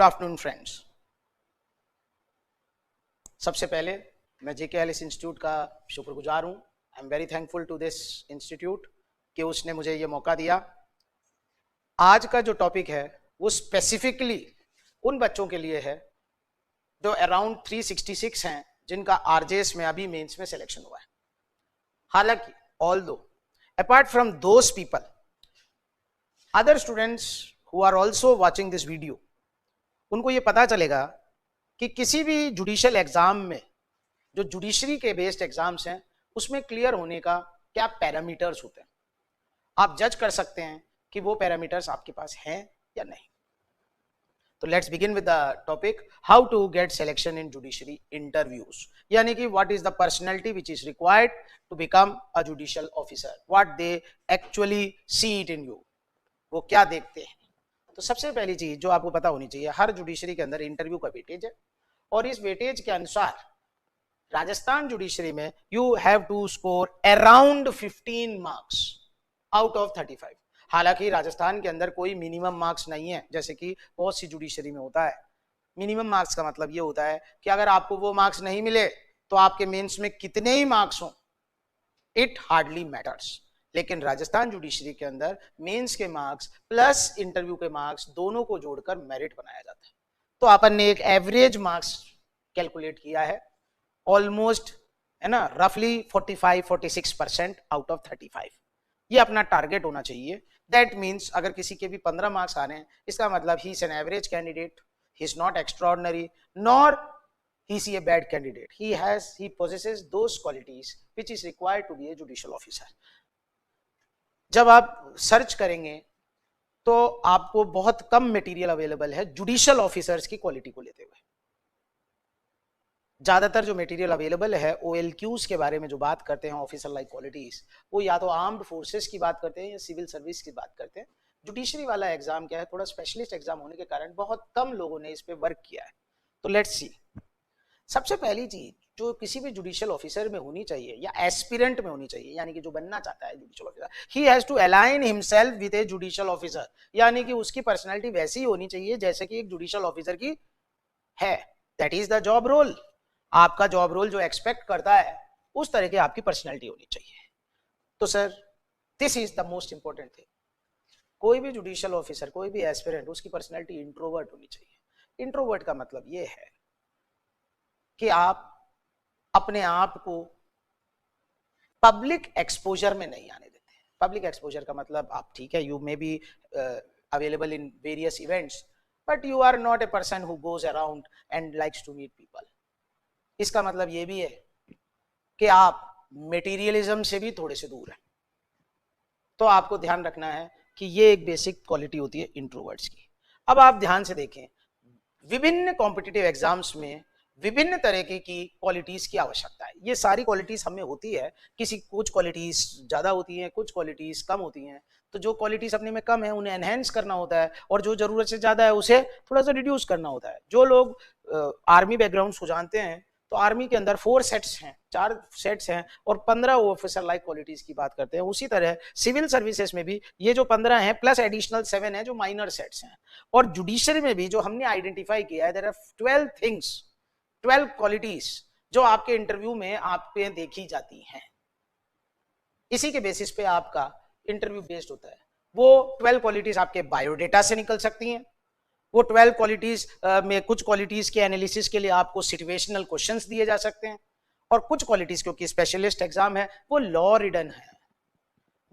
Afternoon friends. सबसे पहले मैं जेके एलिस इंस्टीट्यूट का शुक्रगुजार हूँ। I am very thankful to this institute कि उसने मुझे ये मौका दिया। आज का जो टॉपिक है वो स्पेसिफिकली उन बच्चों के लिए है जो अराउंड 366 हैं, जिनका आरजेएस में अभी मेंस में सिलेक्शन हुआ है। हालांकि although apart from those people, other students who are also watching this video, उनको ये पता चलेगा कि किसी भी जुडिशियल एग्जाम में जो जुडिशरी के बेस्ड एग्जाम्स हैं उसमें क्लियर होने का क्या पैरामीटर्स होते हैं। आप जज कर सकते हैं कि वो पैरामीटर्स आपके पास हैं या नहीं। तो let's begin with the topic how to get selection in judiciary interviews, यानी कि what is the personality which is required to become a judicial officer, what they actually see it in you, वो क्या देखते हैं। तो सबसे पहली चीज जो आपको पता होनी चाहिए, हर जुडिशरी के अंदर इंटरव्यू का वेटेज है और इस वेटेज के अनुसार राजस्थान जुडिशरी में you have to score around 15 marks out of 35। हालांकि राजस्थान के अंदर कोई मिनिमम मार्क्स नहीं है, जैसे कि बहुत सी जुडिशरी में होता है। मिनिमम मार्क्स का मतलब ये होता है कि अगर आपको वो मार्क्स नहीं मिले तो आपके मेंस में कितने ही मार्क्स हों, इट हार्डली मैटर्स। लेकिन राजस्थान जुडिशरी के अंदर मेंस के मार्क्स प्लस इंटरव्यू के मार्क्स दोनों को जोड़कर मेरिट बनाया जाता है। तो अपन ने एक एवरेज मार्क्स कैलकुलेट किया है, ऑलमोस्ट है ना, रफली 45-46% आउट ऑफ 35। ये अपना टारगेट होना चाहिए। दैट मीन्स अगर किसी के भी 15 मार्क्स आ रहे हैं, इसका मतलब he is an average candidate, he is not extraordinary nor he is a bad candidate. He possesses those qualities which is required to be a judicial officer. जब आप सर्च करेंगे तो आपको बहुत कम मटेरियल अवेलेबल है जुडिशियल ऑफिसर्स की quality को लेते हुए। ज्यादातर जो मटेरियल अवेलेबल है OLQs के बारे में जो बात करते हैं, ऑफिसर लाइक क्वालिटीज, वो या तो आर्म्ड फोर्सेस की बात करते हैं या सिविल सर्विस की बात करते हैं। जुडिशरी वाला एग्जाम क्या है, थोड़ा स्पेशलिस्ट एग्जाम होने के कारण बहुत कम लोगों ने इस पे वर्क किया है। तो लेट्स सी। सबसे पहली चीज जो किसी भी जुडिशियल ऑफिसर में होनी चाहिए या एस्पिरेंट में होनी चाहिए, यानी कि जो बनना चाहता है judicial officer, he has to align himself with a judicial officer, यानी कि उसकी पर्सनालिटी वैसी होनी चाहिए जैसे कि एक जुडिशियल ऑफिसर की है। That is the job role. आपका जॉब रोल जो एक्सपेक्ट करता है उस तरह की आपकी पर्सनालिटी होनी चाहिए। तो sir this is the most important thing. कोई भी जुडिशियल ऑफिसर, कोई भी एस्पिरेंट, उसकी पर्सनालिटी इंट्रोवर्ट होनी चाहिए। इंट्रोवर्ट का मतलब ये है कि आप अपने आप को पब्लिक एक्सपोजर में नहीं आने देते। पब्लिक एक्सपोजर का मतलब आप ठीक है, you may be available in various events but you are not a person who goes around and likes to meet people. इसका मतलब ये भी है कि आप मटेरियलिज्म से भी थोड़े से दूर हैं। तो आपको ध्यान रखना है कि ये एक बेसिक क्वालिटी होती है इंट्रोवर्ट्स की। अब आप ध्यान से देखें, विभिन्न कॉम्पिटिटिव एग्जाम्स में विभिन्न तरह की क्वालिटीज की आवश्यकता है। ये सारी क्वालिटीज हमें होती है, कुछ क्वालिटीज ज्यादा होती हैं, कुछ क्वालिटीज कम होती हैं। तो जो क्वालिटीज अपने में कम है उन्हें एनहेंस करना होता है और जो जरूरत से ज्यादा है उसे थोड़ा सा रिड्यूस करना होता है। जो लोग आर्मी बैकग्राउंड को जानते हैं तो आर्मी के अंदर 4 सेट्स हैं, 4 सेट्स हैं और 15 ऑफिसर लाइक क्वालिटीज की बात करते हैं। उसी तरह सिविल सर्विसेज में भी ये जो 15 हैं प्लस एडिशनल 7 हैं जो माइनर सेट्स हैं। और जुडिशरी में भी जो हमने आइडेंटिफाई किया है, देयर आर 12 थिंग्स, 12 क्वालिटीज जो आपके इंटरव्यू में आप पे देखी जाती हैं। इसी के बेसिस पे आपका इंटरव्यू बेस्ड होता है। वो 12 क्वालिटीज आपके बायोडेटा से निकल सकती हैं। वो 12 क्वालिटीज में कुछ क्वालिटीज के एनालिसिस के लिए आपको सिचुएशनल क्वेश्चंस दिए जा सकते हैं और कुछ क्वालिटीज, क्योंकि स्पेशलिस्ट एग्जाम है, वो लॉ रिडन है।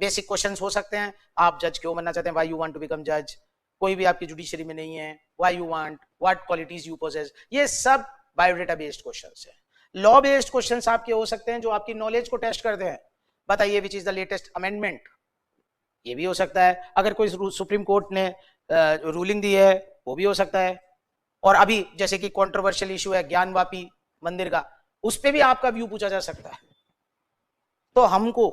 बेसिक क्वेश्चंस हो सकते हैं, आप जज क्यों बनना चाहते हैं, why you want to become जज, कोई भी आपकी जुडिशरी में नहीं है, why you want, what qualities you possess, ये सब बायोडेटा बेस्ड क्वेश्चंस है। लॉ बेस्ड क्वेश्चंस आपके हो सकते हैं जो आपकी नॉलेज को टेस्ट करते हैं। बताइए which is the latest amendment, ये भी हो सकता है। अगर कोई सुप्रीम कोर्ट ने रूलिंग दी है वो भी हो सकता है। और अभी जैसे कि कंट्रोवर्शियल इशू है ज्ञानवापी मंदिर का, उस पे भी आपका व्यू पूछा जा सकता है। तो हमको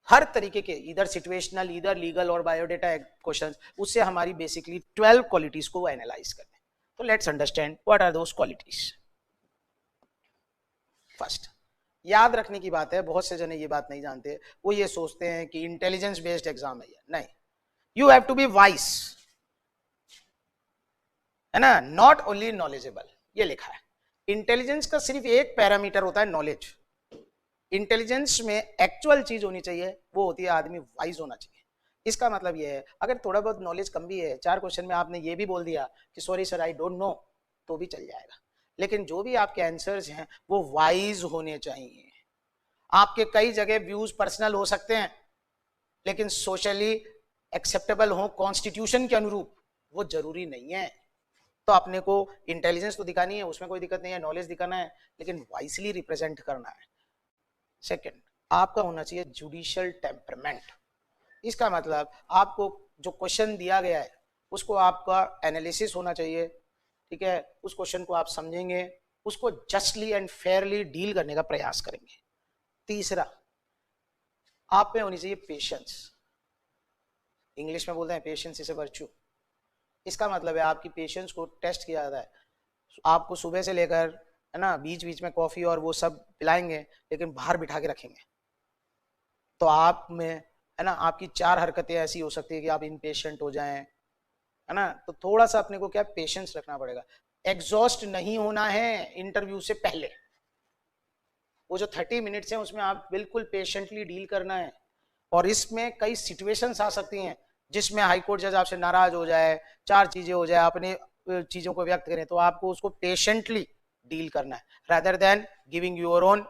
हर तरीके के इधर सिचुएशनल, इधर लीगल और बायोडेटा क्वेश्चंस, उससे हमारी बेसिकली 12 क्वालिटीज को एनालाइज करते हैं। तो let's understand what are those qualities. First, याद रखने की बात है, बहुत से जने ये बात नहीं जानते, वो ये सोचते हैं कि इंटेलिजेंस बेस्ड एग्जाम है ये। नहीं, you have to be wise, है ना, नॉट ओनली नॉलेजेबल, ये लिखा है। इंटेलिजेंस का सिर्फ एक पैरामीटर होता है नॉलेज। इंटेलिजेंस में एक्चुअल चीज होनी चाहिए, वो होती है आदमी वाइज होना चाहिए। इसका मतलब ये है अगर थोड़ा बहुत नॉलेज कम भी है, 4 क्वेश्चन में आपने ये भी बोल दिया कि sorry sir I don't know, तो भी चल जाएगा। लेकिन जो भी आपके आंसर्स हैं वो वाइज होने चाहिए। आपके कई जगह व्यूज पर्सनल हो सकते हैं लेकिन सोशली एक्सेप्टेबल हो, कॉन्स्टिट्यूशन के अनुरूप, वो जरूरी नहीं है। तो अपने को इंटेलिजेंस तो दिखानी है, उसमें कोई दिक्कत नहीं है, नॉलेज दिखाना है, लेकिन वाइसली रिप्रेजेंट करना है। सेकंड, आपका होना चाहिए जुडिशियल टेम्परमेंट। इसका मतलब आपको जो क्वेश्चन दिया गया है उसको आपका एनालिसिस होना चाहिए, ठीक है, उस क्वेश्चन को आप समझेंगे, उसको जस्टली एंड फेयरली डील करने का प्रयास करेंगे। तीसरा, आप में होनी चाहिए पेशेंस। इंग्लिश में बोलते हैं पेशेंस इज अ वर्च्यू। इसका मतलब है आपकी पेशेंस को टेस्ट किया जाता है। आपको सुबह से लेकर, है ना, बीच बीच में कॉफी और वो सब पिलाएंगे लेकिन बाहर बिठा के रखेंगे, तो आप में, है ना, आपकी 4 हरकतें ऐसी हो सकती है कि आप इनपेशेंट हो जाएं, है ना। तो थोड़ा सा अपने को क्या पेशेंस रखना पड़ेगा। एग्जॉस्ट नहीं होना है इंटरव्यू से पहले। वो जो 30 मिनट्स हैं उसमें आप बिल्कुल पेशेंटली डील करना है। और इसमें कई सिचुएशंस आ सकती हैं जिसमें हाईकोर्ट जज आपसे नाराज हो जाए, 4 चीजें हो जाए, अपने चीजों को व्यक्त करें, तो आपको उसको पेशेंटली डील करना है rather than giving your own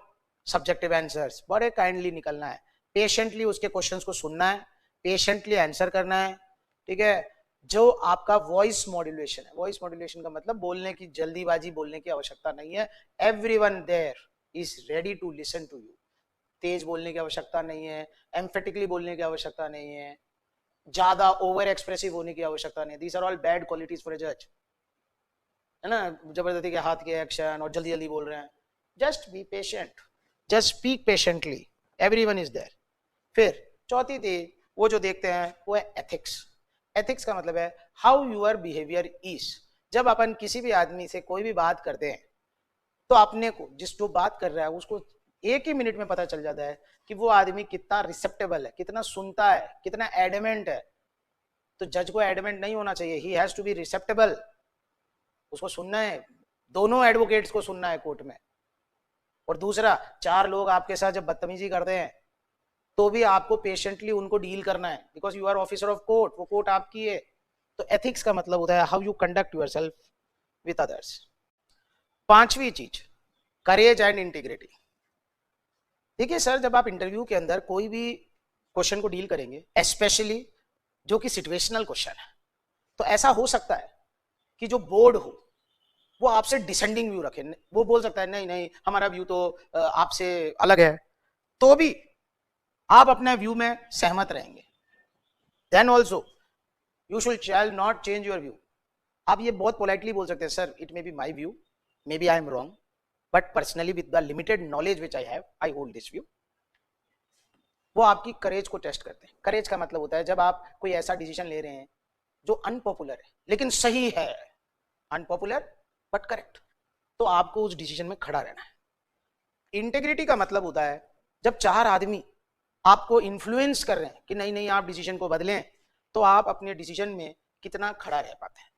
subjective answers. बड़े काइंडली निकलना है, पेशेंटली उसके क्वेश्चंस को सुनना है, पेशेंटली आंसर करना है, ठीक है। जो आपका वॉइस मॉड्यूलेशन है, वॉइस मॉड्यूलेशन का मतलब बोलने की जल्दीबाजी बोलने की आवश्यकता नहीं है। Everyone there is ready to listen to you. तेज बोलने की आवश्यकता नहीं है, एम्फेटिकली बोलने की आवश्यकता नहीं है, ज्यादा ओवर एक्सप्रेसिव होने की आवश्यकता नहीं। These are all bad qualities for a जज, है ना, जबरदस्ती के हाथ के एक्शन और जल्दी जल्दी बोल रहे हैं। Just be patient, just speak patiently, everyone is there. फिर चौथी थी, वो जो देखते हैं वो है एथिक्स। एथिक्स का मतलब है हाउ यूर बिहेवियर इज। जब अपन किसी भी आदमी से कोई भी बात करते हैं तो अपने को, जिस जो बात कर रहा है उसको एक ही मिनट में पता चल जाता है कि वो आदमी कितना रिसेप्टेबल है, कितना सुनता है, कितना एडमेंट है। तो जज को एडमेंट नहीं होना चाहिए, ही हैज टू बी रिसेप्टेबल। उसको सुनना है, दोनों एडवोकेट्स को सुनना है कोर्ट में। और दूसरा, 4 लोग आपके साथ जब बदतमीजी करते हैं तो भी आपको पेशेंटली उनको डील करना है, because you are officer of court, वो कोर्ट आपकी है। तो एथिक्स का मतलब होता है how you conduct yourself with others. पांचवी चीज, करेज एंड इंटीग्रिटी। देखिए सर, जब आप इंटरव्यू के अंदर कोई भी क्वेश्चन को डील करेंगे, स्पेशली जो कि सिचुएशनल क्वेश्चन है, तो ऐसा हो सकता है कि जो बोर्ड हो वो आपसे डिसेंडिंग व्यू रखे। वो बोल सकता है नहीं नहीं हमारा व्यू तो आपसे अलग है, तो भी आप अपने व्यू में सहमत रहेंगे। Then also you should shall not change your view. आप ये बहुत पोलाइटली बोल सकते हैं, sir it may be my view, may be I am wrong, but personally with the limited knowledge which I have, I hold this view. वो आपकी करेज को test करते हैं। करेज का मतलब होता है जब आप कोई ऐसा डिसीजन ले रहे हैं जो अनपॉपुलर है लेकिन सही है, अनपॉपुलर बट करेक्ट, तो आपको उस डिसीजन में खड़ा रहना है। इंटेग्रिटी का मतलब होता है जब 4 आदमी आपको इन्फ्लुएंस कर रहे हैं कि नहीं नहीं आप डिसीजन को बदलें, तो आप अपने डिसीजन में कितना खड़ा रह पाते हैं।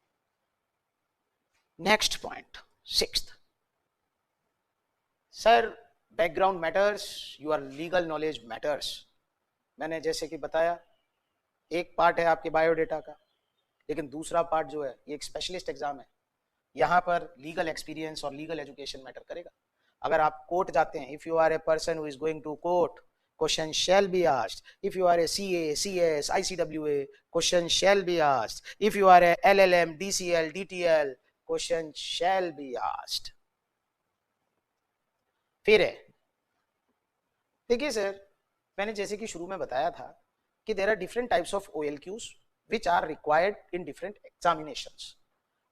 Next point, 6th, sir background matters, your legal knowledge matters. मैंने जैसे कि बताया, एक पार्ट है आपके बायोडेटा का, लेकिन दूसरा पार्ट जो है ये एक स्पेशलिस्ट एग्जाम है, यहाँ पर लीगल एक्सपीरियंस और लीगल एजुकेशन मैटर करेगा। अगर आप कोर्ट जाते हैं, if you are a person who is going to court, question shall be asked. If you are a CA, CS, ICWA, question shall be asked. If you are a LLM, DCL, DTL, question shall be asked. फिर है, देखिए sir, मैंने जैसे कि शुरू में बताया था कि there are different types of OLQs which are required in different examinations.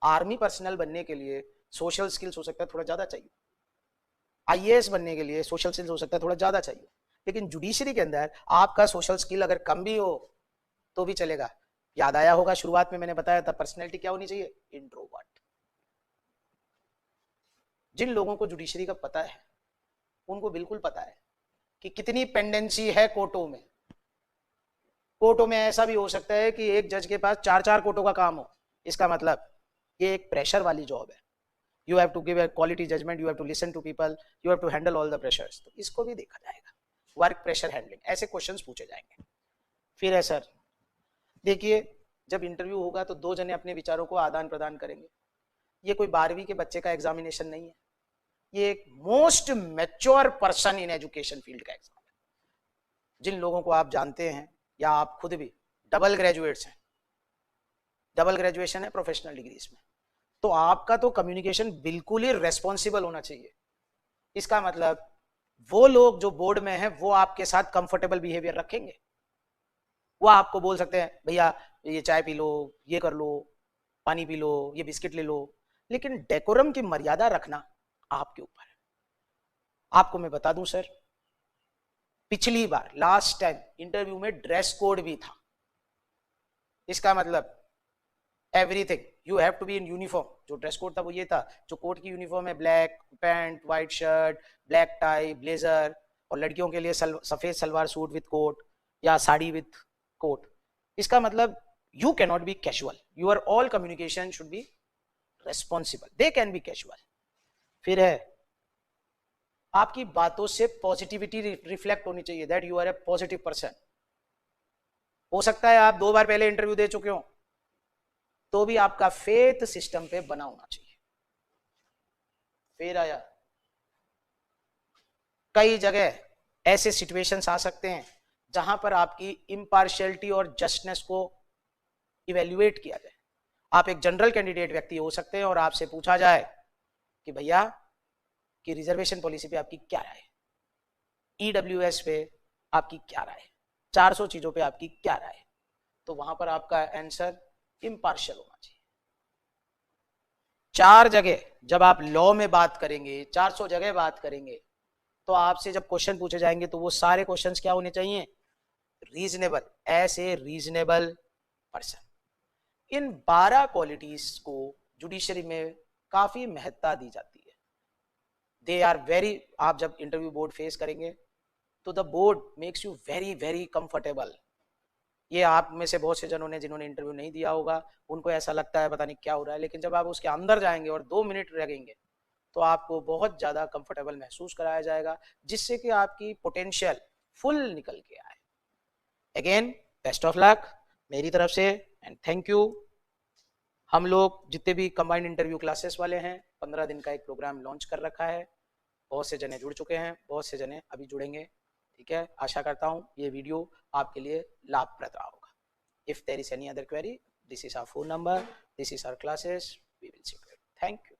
Army personnel बनने के लिए सोशल स्किल्स हो सकता है थोड़ा ज्यादा चाहिए, IAS बनने के लिए सोशल स्किल्स हो सकता है थोड़ा ज्यादा चाहिए, लेकिन जुडिशरी के अंदर आपका सोशल स्किल अगर कम भी हो तो भी चलेगा। याद आया होगा शुरुआत में मैंने बताया था पर्सनैलिटी क्या होनी चाहिए, इंट्रोवर्ट। जिन लोगों को जुडिशरी का पता है उनको बिल्कुल पता है कि कितनी पेंडेंसी है कोर्टों में। कोर्टों में ऐसा भी हो सकता है कि एक जज के पास 4-4 कोर्टों का काम हो। इसका मतलब ये एक प्रेशर वाली जॉब है। You have to give a quality judgement, you have to listen to people, you have to handle all the pressures. तो इसको भी देखा जाएगा, वर्क प्रेशर हैंडलिंग, ऐसे क्वेश्चंस पूछे जाएंगे। फिर है सर, देखिए जब इंटरव्यू होगा तो दो जने अपने विचारों को आदान प्रदान करेंगे। ये कोई 12वीं के बच्चे का एग्जामिनेशन नहीं है, ये एक most mature person in education field का एग्जाम है। जिन लोगों को आप जानते हैं या आप खुद भी डबल ग्रेजुएट्स हैं, डबल ग्रेजुएशन है प्रोफेशनल डिग्रीज में, तो आपका तो कम्युनिकेशन बिल्कुल ही रेस्पॉन्सिबल होना चाहिए। इसका मतलब वो लोग जो बोर्ड में हैं वो आपके साथ कंफर्टेबल बिहेवियर रखेंगे। वो आपको बोल सकते हैं भैया ये चाय पी लो, ये कर लो, पानी पी लो, ये बिस्किट ले लो, लेकिन डेकोरम की मर्यादा रखना आपके ऊपर है। आपको मैं बता दूं सर, पिछली बार लास्ट टाइम इंटरव्यू में ड्रेस कोड भी था। इसका मतलब everything you have to be in uniform. जो ड्रेस कोड था वो ये था, जो कोर्ट की यूनिफॉर्म है, black pant, white shirt, black tie, blazer, और लड़कियों के लिए सफेद सलवार सूट विथ कोट या साड़ी विथ कोट। इसका मतलब you can not be casual, your all communication should be responsible, they can be casual. फिर है आपकी बातों से पॉजिटिविटी रिफ्लेक्ट होनी चाहिए, that you are a positive person. हो सकता है आप 2 बार पहले इंटरव्यू दे चुके हो, तो भी आपका फेथ सिस्टम पे बना होना चाहिए। फिर आया, कई जगह ऐसे सिचुएशंस आ सकते हैं जहां पर आपकी इम्पार्शियलिटी और जस्टनेस को इवेल्युएट किया जाए। आप एक जनरल कैंडिडेट व्यक्ति हो सकते हैं और आपसे पूछा जाए कि भैया कि रिजर्वेशन पॉलिसी पे आपकी क्या राय है, ईडब्ल्यूएस पे आपकी क्या राय है, 400 चीजों पे आपकी क्या राय है, तो वहां पर आपका आंसर इम्पार्शियल होना चाहिए। 4 जगह जब आप लॉ में बात करेंगे, 400 जगह बात करेंगे, तो आपसे जब क्वेश्चन पूछे जाएंगे तो वो सारे क्वेश्चंस क्या होने चाहिए, reasonable, as a reasonable person. इन 12 क्वालिटीज को जुडिशरी में काफी महत्ता दी जाती है। दे आर वेरी, आप जब इंटरव्यू बोर्ड फेस करेंगे तो the board makes you very very comfortable. ये आप में से बहुत से जनों ने जिन्होंने इंटरव्यू नहीं दिया होगा उनको ऐसा लगता है पता नहीं क्या हो रहा है, लेकिन जब आप उसके अंदर जाएंगे और 2 मिनट लगेंगे तो आपको बहुत ज्यादा कंफर्टेबल महसूस कराया जाएगा, जिससे कि आपकी पोटेंशियल फुल निकल के आए। अगेन बेस्ट ऑफ लक मेरी तरफ से एंड थैंक यू। हम लोग जितने भी कंबाइंड इंटरव्यू क्लासेस वाले हैं 15 दिन का एक प्रोग्राम लॉन्च कर रखा है। बहुत से जने जुड़ चुके हैं, बहुत से जने अभी जुड़ेंगे। ठीक है, आशा करता हूँ ये वीडियो आपके लिए लाभप्रद रहा होगा। If there is any other query, this is our phone number, this is our classes, we will see you. Thank you.